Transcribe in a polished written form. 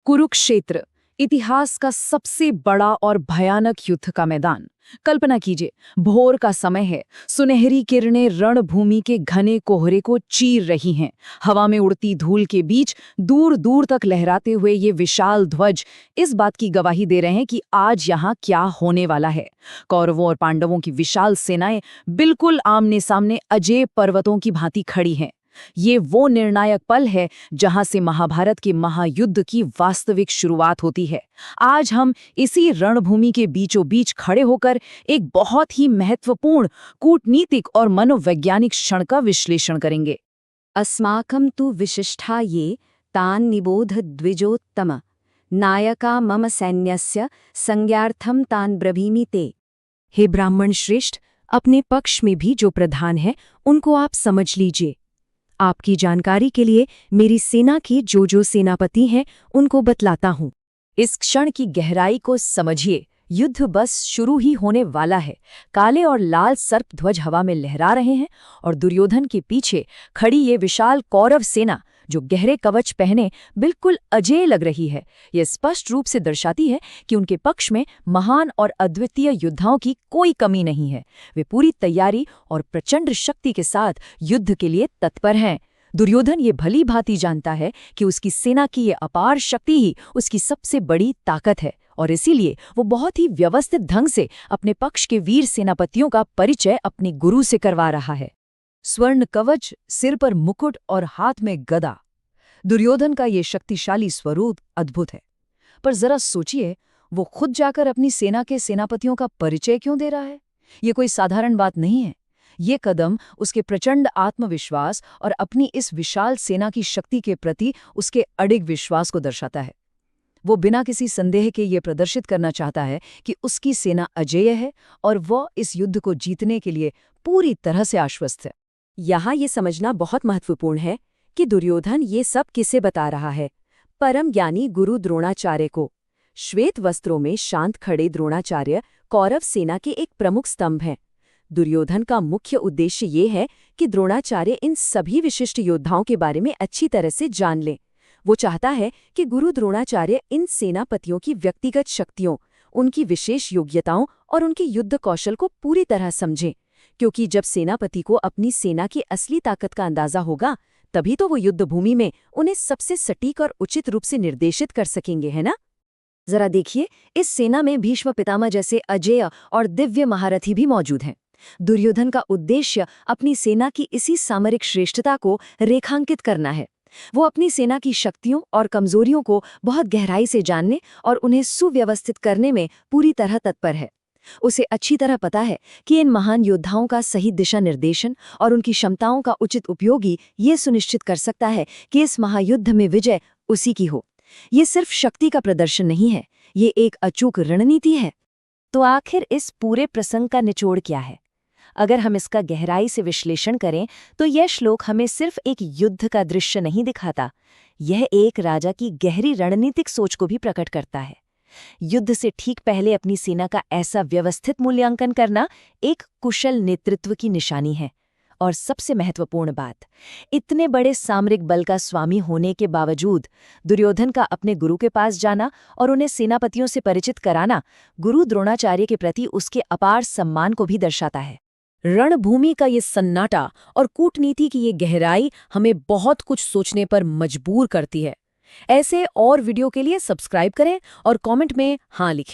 कुरुक्षेत्र, इतिहास का सबसे बड़ा और भयानक युद्ध का मैदान। कल्पना कीजिए, भोर का समय है, सुनहरी किरणें रणभूमि के घने कोहरे को चीर रही हैं। हवा में उड़ती धूल के बीच दूर दूर तक लहराते हुए ये विशाल ध्वज इस बात की गवाही दे रहे हैं कि आज यहाँ क्या होने वाला है। कौरवों और पांडवों की विशाल सेनाएं बिल्कुल आमने सामने अजेय पर्वतों की भांति खड़ी हैं। ये वो निर्णायक पल है जहां से महाभारत के महायुद्ध की वास्तविक शुरुआत होती है। आज हम इसी रणभूमि के बीचों बीच खड़े होकर एक बहुत ही महत्वपूर्ण कूटनीतिक और मनोवैज्ञानिक क्षण का विश्लेषण करेंगे। अस्माकं तु विशिष्टा ये तान् निबोध द्विजोत्तम नायका मम सैन्यस्य संज्ञार्थम तान् ब्रवीमि ते। हे ब्राह्मण श्रेष्ठ, अपने पक्ष में भी जो प्रधान है उनको आप समझ लीजिए। आपकी जानकारी के लिए मेरी सेना के जो सेनापति हैं उनको बतलाता हूँ। इस क्षण की गहराई को समझिए। युद्ध बस शुरू ही होने वाला है। काले और लाल सर्प ध्वज हवा में लहरा रहे हैं और दुर्योधन के पीछे खड़ी ये विशाल कौरव सेना जो गहरे कवच पहने बिल्कुल अजेय लग रही है। यह स्पष्ट रूप से दर्शाती है कि उनके पक्ष में महान और अद्वितीय योद्धाओं की कोई कमी नहीं है। वे पूरी तैयारी और प्रचंड शक्ति के साथ युद्ध के लिए तत्पर हैं। दुर्योधन ये भली भांति जानता है कि उसकी सेना की ये अपार शक्ति ही उसकी सबसे बड़ी ताकत है और इसीलिए वो बहुत ही व्यवस्थित ढंग से अपने पक्ष के वीर सेनापतियों का परिचय अपने गुरु से करवा रहा है। स्वर्ण कवच, सिर पर मुकुट और हाथ में गदा। दुर्योधन का ये शक्तिशाली स्वरूप अद्भुत है। पर जरा सोचिए, वो खुद जाकर अपनी सेना के सेनापतियों का परिचय क्यों दे रहा है? ये कोई साधारण बात नहीं है। ये कदम उसके प्रचंड आत्मविश्वास और अपनी इस विशाल सेना की शक्ति के प्रति उसके अडिग विश्वास को दर्शाता है। वो बिना किसी संदेह के ये प्रदर्शित करना चाहता है कि उसकी सेना अजेय है और वह इस युद्ध को जीतने के लिए पूरी तरह से आश्वस्त है। यहाँ ये समझना बहुत महत्वपूर्ण है कि दुर्योधन ये सब किसे बता रहा है। परम ज्ञानी गुरु द्रोणाचार्य को। श्वेत वस्त्रों में शांत खड़े द्रोणाचार्य कौरव सेना के एक प्रमुख स्तंभ हैं। दुर्योधन का मुख्य उद्देश्य ये है कि द्रोणाचार्य इन सभी विशिष्ट योद्धाओं के बारे में अच्छी तरह से जान लें। वो चाहता है कि गुरु द्रोणाचार्य इन सेनापतियों की व्यक्तिगत शक्तियों, उनकी विशेष योग्यताओं और उनके युद्ध कौशल को पूरी तरह समझें, क्योंकि जब सेनापति को अपनी सेना की असली ताकत का अंदाजा होगा तभी तो वो युद्धभूमि में उन्हें सबसे सटीक और उचित रूप से निर्देशित कर सकेंगे, है ना? जरा देखिए, इस सेना में भीष्म पितामह जैसे अजेय और दिव्य महारथी भी मौजूद हैं। दुर्योधन का उद्देश्य अपनी सेना की इसी सामरिक श्रेष्ठता को रेखांकित करना है। वो अपनी सेना की शक्तियों और कमजोरियों को बहुत गहराई से जानने और उन्हें सुव्यवस्थित करने में पूरी तरह तत्पर है। उसे अच्छी तरह पता है कि इन महान योद्धाओं का सही दिशा निर्देशन और उनकी क्षमताओं का उचित उपयोग ही ये सुनिश्चित कर सकता है कि इस महायुद्ध में विजय उसी की हो। ये सिर्फ शक्ति का प्रदर्शन नहीं है, ये एक अचूक रणनीति है। तो आखिर इस पूरे प्रसंग का निचोड़ क्या है? अगर हम इसका गहराई से विश्लेषण करें तो यह श्लोक हमें सिर्फ एक युद्ध का दृश्य नहीं दिखाता, यह एक राजा की गहरी रणनीतिक सोच को भी प्रकट करता है। युद्ध से ठीक पहले अपनी सेना का ऐसा व्यवस्थित मूल्यांकन करना एक कुशल नेतृत्व की निशानी है। और सबसे महत्वपूर्ण बात, इतने बड़े सामरिक बल का स्वामी होने के बावजूद दुर्योधन का अपने गुरु के पास जाना और उन्हें सेनापतियों से परिचित कराना गुरु द्रोणाचार्य के प्रति उसके अपार सम्मान को भी दर्शाता है। रणभूमि का ये सन्नाटा और कूटनीति की ये गहराई हमें बहुत कुछ सोचने पर मजबूर करती है। ऐसे और वीडियो के लिए सब्सक्राइब करें और कमेंट में हाँ लिखें।